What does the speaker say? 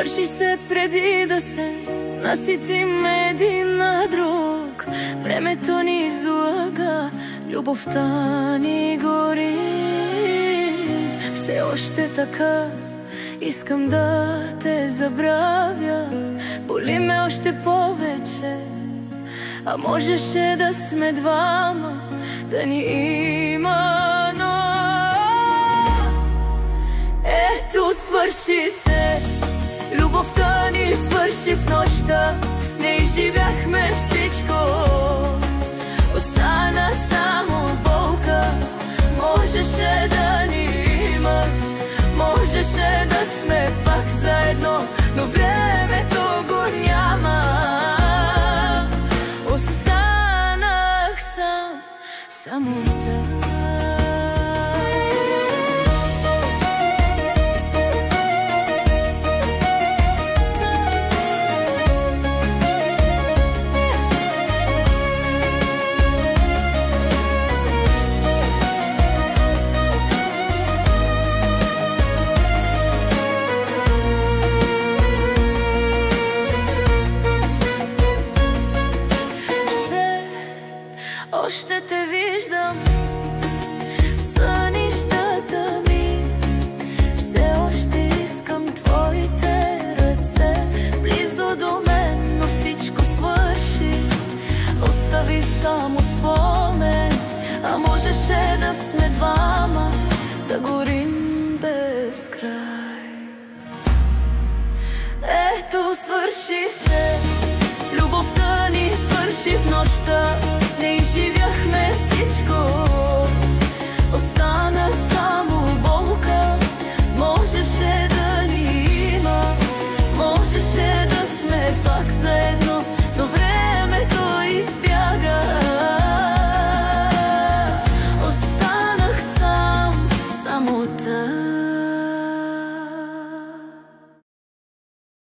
свърши се преди да се наситим един на друг. Времето ни излага, любовта ни гори. Все още така искам да те забравя, боли ме още повече, а можеше да сме двама, да ни има, но ето свърши се. Любовта ни свърши в нощта, не изживяхме всичко, остана само болка. Можеше да ни има, можеше да сме пак заедно, но времето го няма. Останах сам, самота. Още те виждам в сънищата ми, все още искам твоите ръце близо до мен, но всичко свърши, остави само спомен. А можеше да сме двама, да горим без край. Ето свърши се, любовта ни свърши в нощта, не изживяхме всичко,